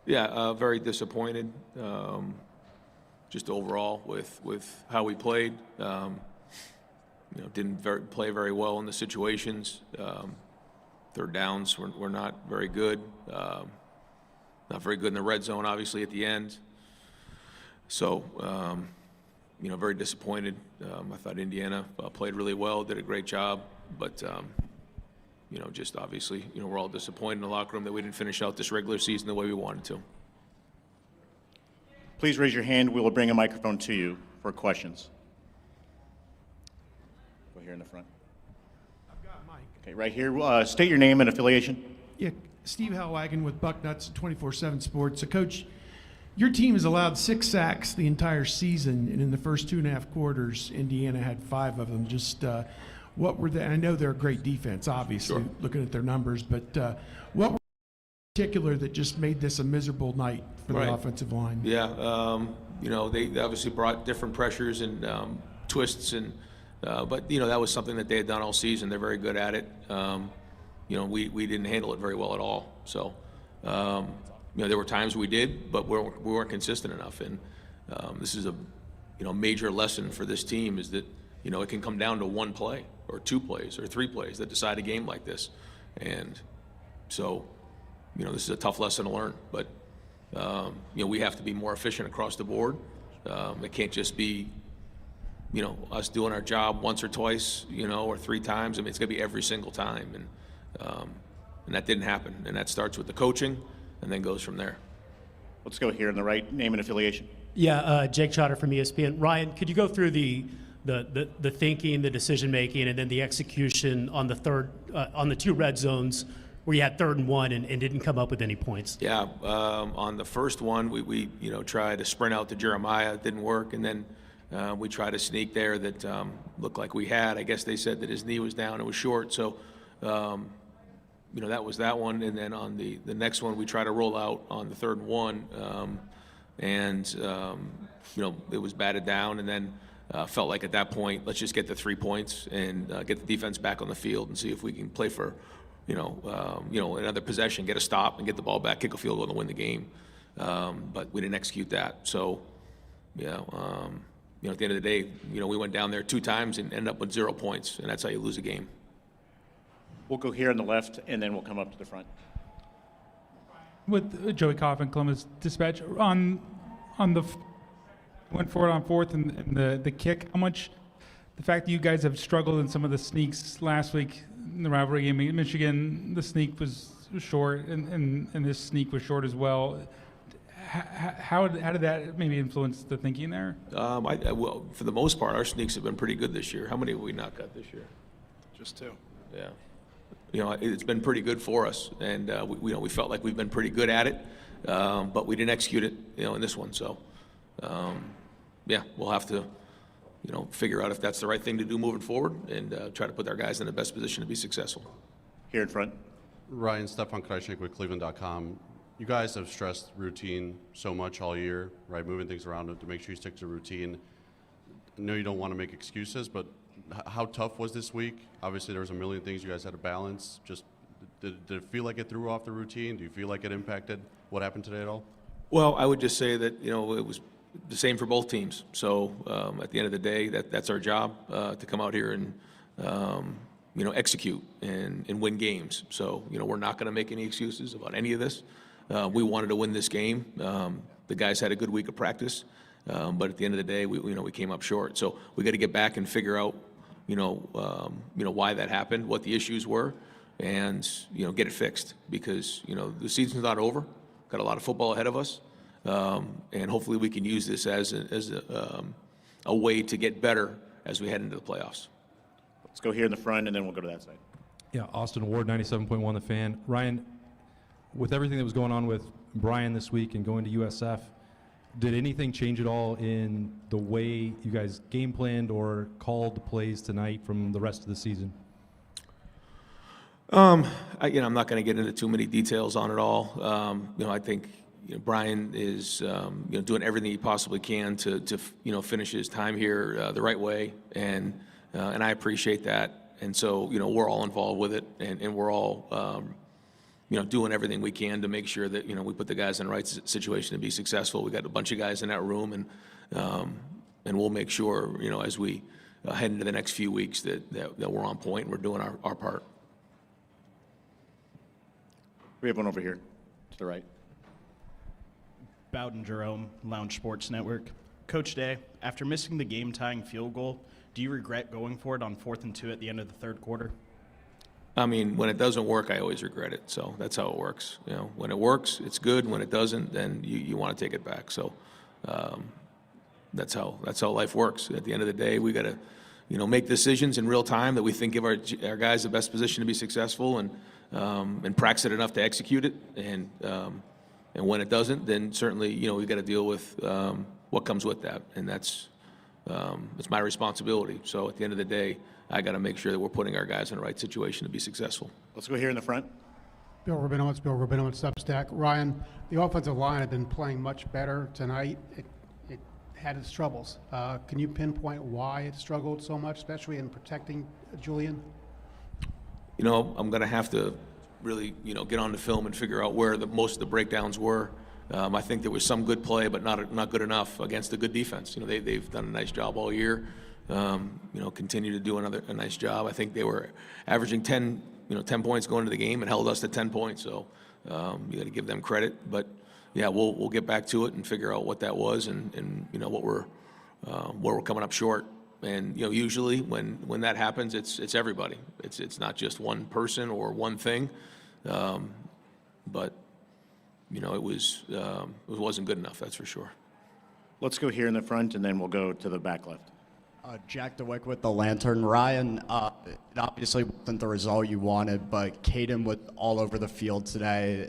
Yeah, very disappointed, just overall with how we played. Didn't play very well in the situations. Third downs were not very good. Not very good in the red zone, obviously, at the end. So, very disappointed. I thought Indiana played really well, did a great job, but just obviously, we're all disappointed in the locker room that we didn't finish out this regular season the way we wanted to. Please raise your hand. We will bring a microphone to you for questions. Go here in the front. I've got Mike. Okay, right here. State your name and affiliation. Yeah, Steve Hellwagon with Bucknuts 24/7 Sports. So, Coach, your team has allowed 6 sacks the entire season, and in the first 2.5 quarters, Indiana had 5 of them. Just what were I know they're a great defense, obviously, Sure. looking at their numbers, but what were in particular that just made this a miserable night for Right. the offensive line? Yeah, they obviously brought different pressures and twists, and but that was something that they had done all season. They're very good at it. We didn't handle it very well at all. So, there were times we did, but we weren't consistent enough. And this is a major lesson for this team is that it can come down to 1 play or 2 plays or 3 plays that decide a game like this. And so, this is a tough lesson to learn. But we have to be more efficient across the board. It can't just be us doing our job once or twice, or 3 times. I mean, it's going to be every single time. And that didn't happen. And that starts with the coaching and then goes from there. Let's go here in the right. Name and affiliation. Yeah, Jake Trotter from ESPN. Ryan, could you go through the thinking, the decision making, and then the execution on the 2 red zones where you had 3rd and 1 and didn't come up with any points? Yeah, on the first one, we tried to sprint out to Jeremiah. It didn't work, and then we tried to sneak there that looked like we had. I guess they said that his knee was down, it was short, so that was that one. And then on the next one, we tried to roll out on the 3rd and 1, and it was batted down, and then felt like at that point, let's just get the 3 points and get the defense back on the field and see if we can play for another possession, get a stop and get the ball back, kick a field goal to win the game. But we didn't execute that. So, at the end of the day, we went down there 2 times and ended up with 0 points, and that's how you lose a game. We'll go here on the left, and then we'll come up to the front. With Joey Coffin, Columbus Dispatch, on the went for it on 4th and the kick, how much the fact that you guys have struggled in some of the sneaks last week in the rivalry game in Michigan, the sneak was short, and this sneak was short as well. How did that maybe influence the thinking there? Well, for the most part, our sneaks have been pretty good this year. How many have we not got this year? Just 2. Yeah. It's been pretty good for us, and we felt like we've been pretty good at it, but we didn't execute it, in this one. So, we'll have to, figure out if that's the right thing to do moving forward, and try to put our guys in the best position to be successful. Here in front. Ryan, Stefan Kreisnik with Cleveland.com. You guys have stressed routine so much all year, right? Moving things around to make sure you stick to routine. I know you don't want to make excuses, but how tough was this week? Obviously, there was a million things you guys had to balance. Just did it feel like it threw off the routine? Do you feel like it impacted what happened today at all? Well, I would just say that it was the same for both teams. So at the end of the day, that's our job to come out here and execute and win games. So we're not going to make any excuses about any of this. We wanted to win this game. The guys had a good week of practice, but at the end of the day, we came up short. So we got to get back and figure out why that happened, what the issues were, and get it fixed, because the season's not over. Got a lot of football ahead of us, and hopefully we can use this as a way to get better as we head into the playoffs. Let's go here in the front, and then we'll go to that side. Yeah, Austin Ward, 97.1 The Fan. Ryan, with everything that was going on with Brian this week and going to USF, did anything change at all in the way you guys game planned or called plays tonight from the rest of the season? I'm not going to get into too many details on it all. I think Brian is doing everything he possibly can to finish his time here the right way, and I appreciate that. And so we're all involved with it, and we're all doing everything we can to make sure that, we put the guys in the right situation to be successful. We got a bunch of guys in that room, and we'll make sure, as we head into the next few weeks that we're on point and we're doing our part. We have one over here to the right. Bowden Jerome, Lounge Sports Network. Coach Day, after missing the game-tying field goal, do you regret going for it on 4th and 2 at the end of the third quarter? I mean, when it doesn't work, I always regret it. So that's how it works. When it works, it's good. When it doesn't, then you want to take it back. So that's how life works. At the end of the day, we got to, make decisions in real time that we think give our guys the best position to be successful, and practice it enough to execute it. And when it doesn't, then certainly, we got to deal with what comes with that, and that's it's my responsibility. So at the end of the day, I got to make sure that we're putting our guys in the right situation to be successful. Let's go here in the front. Bill Rabinowitz, Substack. Ryan, the offensive line had been playing much better tonight. It had its troubles. Can you pinpoint why it struggled so much, especially in protecting Julian? I'm going to have to really, get on the film and figure out where most of the breakdowns were. I think there was some good play, but not good enough against a good defense. They've done a nice job all year. Continue to do a nice job. I think they were averaging 10 points going into the game and held us to 10 points. So you got to give them credit. But yeah, we'll get back to it and figure out what that was and what we're coming up short. And usually when that happens, it's everybody. It's not just one person or one thing. But it wasn't good enough. That's for sure. Let's go here in the front, and then we'll go to the back left. Jack DeWick with the Lantern. Ryan, it obviously wasn't the result you wanted, but Caden was all over the field today,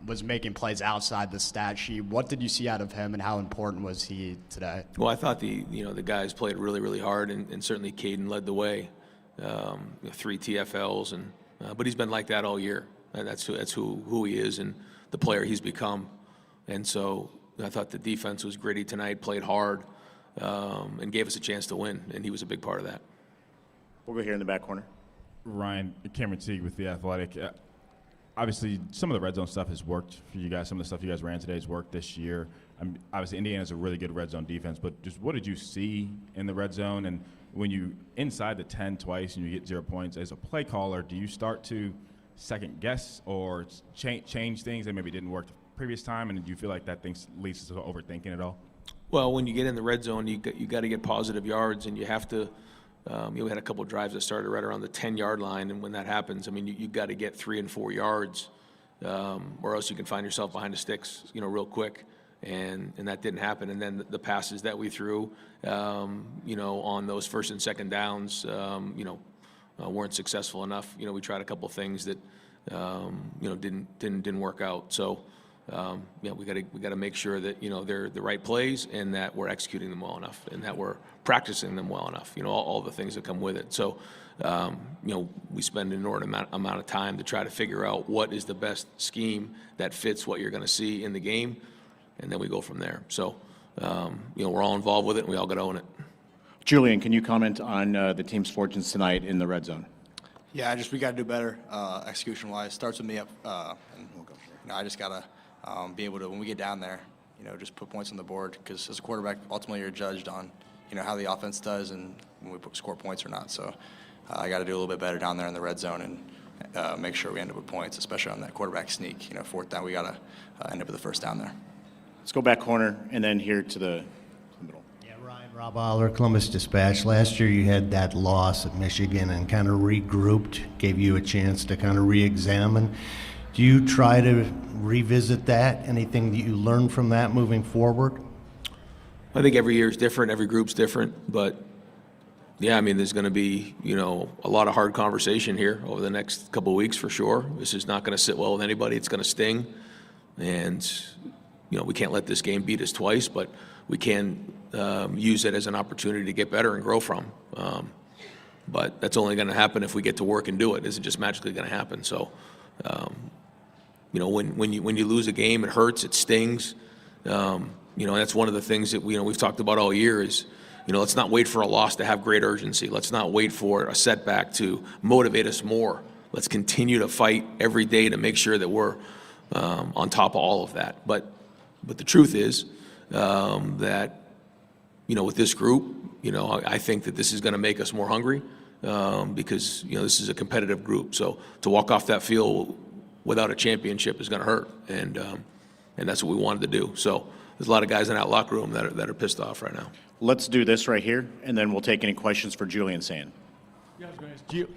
was making plays outside the stat sheet. What did you see out of him, and how important was he today? Well, I thought the guys played really, really hard, and certainly Caden led the way. 3 TFLs, but he's been like that all year. And that's who he is and the player he's become. And so I thought the defense was gritty tonight, played hard, and gave us a chance to win, and he was a big part of that. We'll go here in the back corner. Ryan, Cameron Teague with The Athletic. Obviously, some of the red zone stuff has worked for you guys. Some of the stuff you guys ran today has worked this year. Obviously, Indiana's a really good red zone defense, but just what did you see in the red zone? And when you inside the 10 twice and you get 0 points, as a play caller, do you start to second guess or change things that maybe didn't work the previous time? And do you feel like that thing leads to overthinking it all? Well, when you get in the red zone, you got to get positive yards, and you have to. We had a couple of drives that started right around the 10-yard line, and when that happens, you got to get 3 and 4 yards, or else you can find yourself behind the sticks, real quick. And that didn't happen. And then the passes that we threw, on those first and second downs, weren't successful enough. We tried a couple of things that, didn't work out. So. We got to make sure that they're the right plays and that we're executing them well enough and that we're practicing them well enough. All the things that come with it. So, we spend an inordinate amount of time to try to figure out what is the best scheme that fits what you're going to see in the game, and then we go from there. So, we're all involved with it, and we all got to own it. Julian, can you comment on the team's fortunes tonight in the red zone? Yeah, we got to do better execution-wise. Starts with me up, and we'll go from there. I just got to be able to, when we get down there, just put points on the board, because as a quarterback, ultimately you're judged on, how the offense does and when we score points or not. So I got to do a little bit better down there in the red zone and make sure we end up with points, especially on that quarterback sneak. Fourth down, we got to end up with the first down there. Let's go back corner and then here to the middle. Yeah, Ryan, Rob Aller, Columbus Dispatch. Last year you had that loss at Michigan and kind of regrouped, gave you a chance to kind of re-examine. Do you try to revisit that? Anything that you learned from that moving forward? I think every year is different. Every group's different. But, yeah, there's going to be, a lot of hard conversation here over the next couple of weeks for sure. This is not going to sit well with anybody. It's going to sting. And, we can't let this game beat us twice, but we can use it as an opportunity to get better and grow from. But that's only going to happen if we get to work and do it. It isn't just magically going to happen. So, when you lose a game, it hurts, it stings. That's one of the things that we've talked about all year is, let's not wait for a loss to have great urgency. Let's not wait for a setback to motivate us more. let's continue to fight every day to make sure that we're on top of all of that. But the truth is that, with this group, I think that this is going to make us more hungry because, this is a competitive group. So to walk off that field without a championship is going to hurt, and that's what we wanted to do. So there's a lot of guys in that locker room that are pissed off right now. Let's do this right here, and then we'll take any questions for Julian Sayin. Tim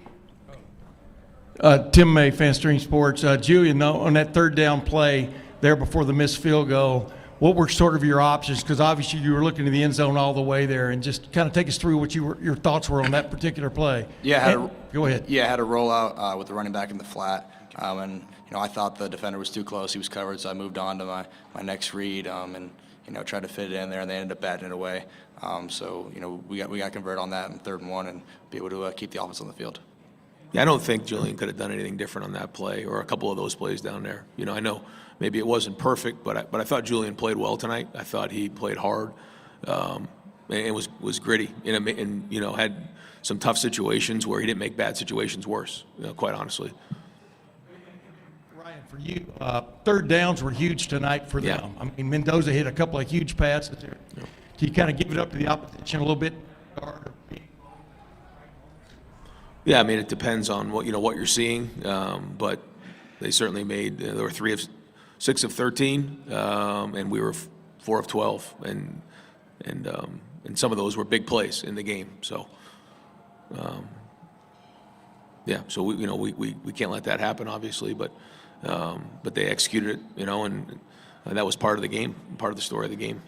May, Fanstream Sports. Julian, on that third down play there before the missed field goal, what were sort of your options? Because obviously you were looking to the end zone all the way there, and just kind of take us through what your thoughts were on that particular play. Yeah, go ahead. Yeah, I had a rollout with the running back in the flat, and I thought the defender was too close. He was covered, so I moved on to my next read, and tried to fit it in there, and they ended up batting it away. So we got to convert on that in 3rd and 1 and be able to keep the offense on the field. Yeah, I don't think Julian could have done anything different on that play or a couple of those plays down there. I know maybe it wasn't perfect, but I thought Julian played well tonight. I thought he played hard and was gritty and had some tough situations where he didn't make bad situations worse, quite honestly. Ryan, for you, 3rd downs were huge tonight for them. Yeah. I mean, Mendoza hit a couple of huge passes there. Yeah. Do you kind of give it up to the opposition a little bit? Yeah, I mean, it depends on what you're seeing, but they certainly made. There were 6 of 13, and we were 4 of 12, and some of those were big plays in the game. So, so we can't let that happen, obviously, but they executed it, and that was part of the game, part of the story of the game.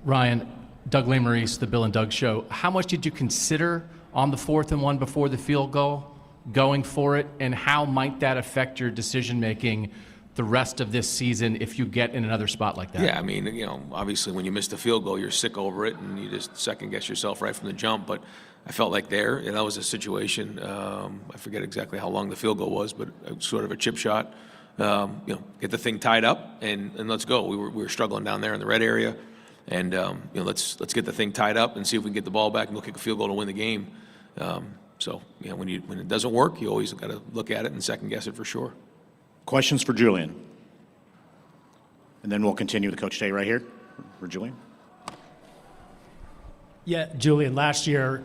Ryan, Doug Maurice, the Bill and Doug Show. How much did you consider on the 4th and 1 before the field goal, going for it, and how might that affect your decision-making the rest of this season if you get in another spot like that? Yeah, I mean, obviously when you miss the field goal, you're sick over it, and you just second-guess yourself right from the jump. But I felt like that was a situation, I forget exactly how long the field goal was, but sort of a chip shot. Get the thing tied up, and let's go. We were struggling down there in the red area, and let's get the thing tied up and see if we can get the ball back and go kick a field goal to win the game. So when it doesn't work, you always got to look at it and second guess it for sure. Questions for Julian? And then we'll continue with Coach Day right here for Julian. Yeah, Julian, last year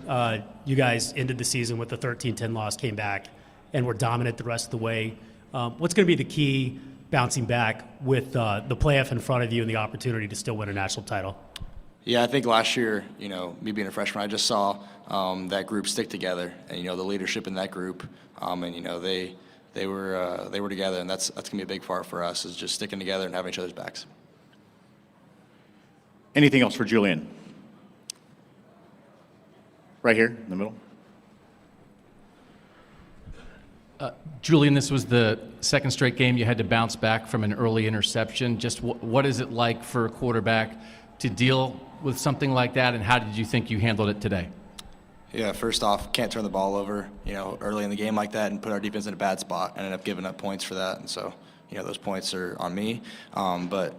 you guys ended the season with a 13-10 loss, came back, and were dominant the rest of the way. What's going to be the key bouncing back with the playoff in front of you and the opportunity to still win a national title? Yeah, I think last year, me being a freshman, I just saw that group stick together, and the leadership in that group, and they were together, and that's gonna be a big part for us, is just sticking together and having each other's backs. Anything else for Julian? Right here in the middle. Julian, this was the 2nd straight game you had to bounce back from an early interception. Just what is it like for a quarterback to deal with something like that, and how did you think you handled it today? Yeah, first off, can't turn the ball over, early in the game like that and put our defense in a bad spot and end up giving up points for that. And so, those points are on me. But,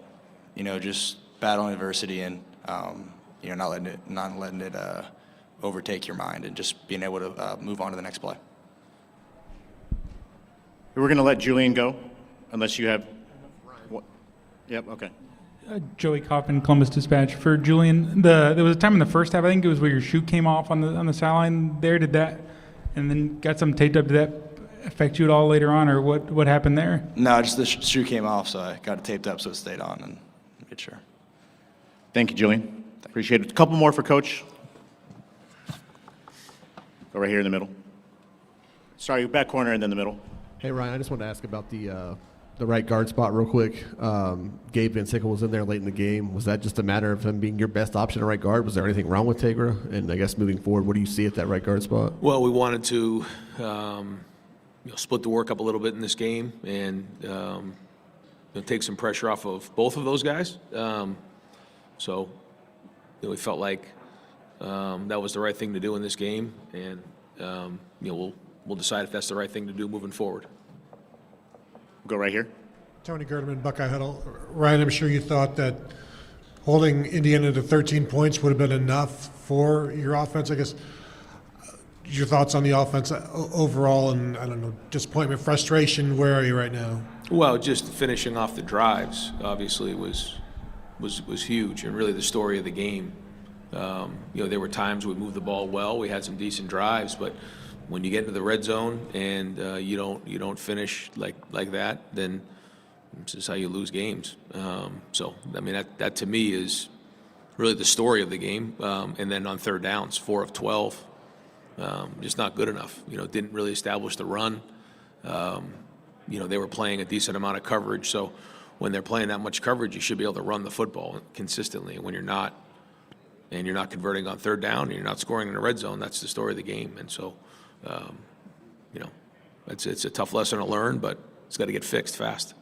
just battling adversity and, not letting it overtake your mind and just being able to move on to the next play. We're going to let Julian go, unless you have. What? Yep. Okay. Joey Kaufman, Columbus Dispatch. For Julian, there was a time in the first half, I think it was where your shoe came off on the sideline there. Did that, and then got something taped up? Did that affect you at all later on, or what happened there? No, just the shoe came off, so I got it taped up so it stayed on and made sure. Thank you, Julian. Appreciate it. A couple more for Coach. Go right here in the middle. Sorry, back corner and then the middle. Hey, Ryan, I just wanted to ask about the right guard spot real quick. Gabe Van Sickle was in there late in the game. Was that just a matter of him being your best option at right guard? Was there anything wrong with Tegra? And I guess moving forward, what do you see at that right guard spot? Well, we wanted to split the work up a little bit in this game and take some pressure off of both of those guys. So we felt like that was the right thing to do in this game, and we'll decide if that's the right thing to do moving forward. Go right here. Tony Gerdeman, Buckeye Huddle. Ryan, I'm sure you thought that holding Indiana to 13 points would have been enough for your offense. I guess your thoughts on the offense overall, and I don't know, disappointment, frustration. Where are you right now? Well, just finishing off the drives obviously was huge, and really the story of the game. There were times we moved the ball well, we had some decent drives, but when you get into the red zone and you don't finish like that, then this is how you lose games. So I mean that to me is really the story of the game. And then on third downs, 4 of 12, just not good enough. Didn't really establish the run. They were playing a decent amount of coverage, so when they're playing that much coverage, you should be able to run the football consistently. And when you're not, and you're not converting on third down, and you're not scoring in the red zone, that's the story of the game. And so, it's a tough lesson to learn, but it's got to get fixed fast.